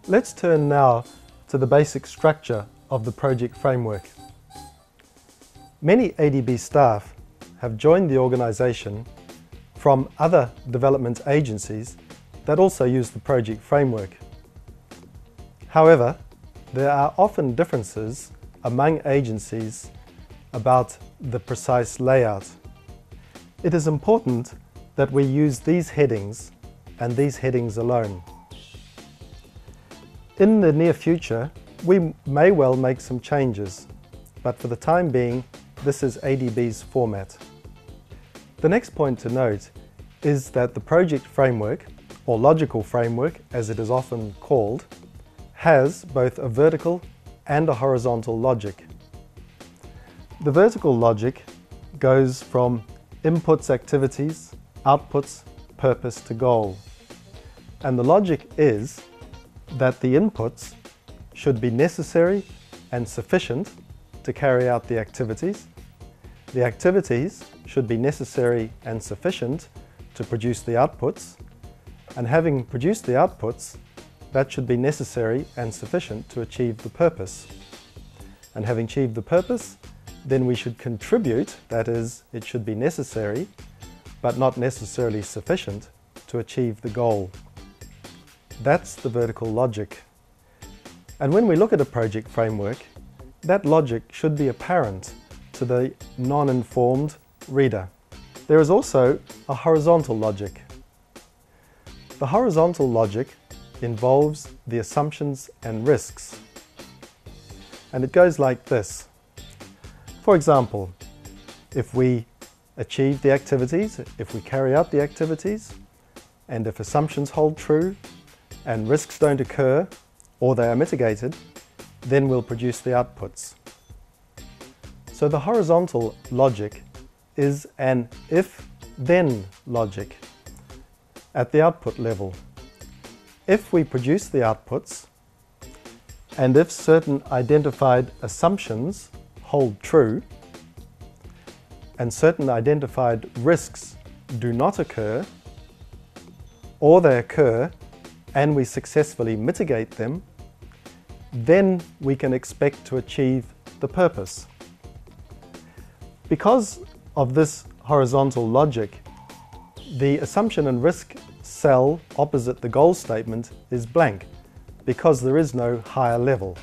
Let's turn now to the basic structure of the project framework. Many ADB staff have joined the organisation from other development agencies that also use the project framework. However, there are often differences among agencies about the precise layout. It is important that we use these headings and these headings alone. In the near future, we may well make some changes, but for the time being, this is ADB's format. The next point to note is that the project framework, or logical framework as it is often called, has both a vertical and a horizontal logic. The vertical logic goes from inputs activities, outputs, purpose to goal. And the logic is that the inputs should be necessary and sufficient to carry out the activities. The activities should be necessary and sufficient to produce the outputs. And having produced the outputs, that should be necessary and sufficient to achieve the purpose. And having achieved the purpose, then we should contribute, that is, it should be necessary, but not necessarily sufficient to achieve the goal. That's the vertical logic. And when we look at a project framework, that logic should be apparent to the non-informed reader. There is also a horizontal logic. The horizontal logic involves the assumptions and risks. And it goes like this. For example, if we achieve the activities, if we carry out the activities, and if assumptions hold true, and risks don't occur, or they are mitigated, then we'll produce the outputs. So the horizontal logic is an if-then logic at the output level. If we produce the outputs, and if certain identified assumptions hold true, and certain identified risks do not occur, or they occur and we successfully mitigate them, then we can expect to achieve the purpose. Because of this horizontal logic, the assumption and risk cell opposite the goal statement is blank, because there is no higher level.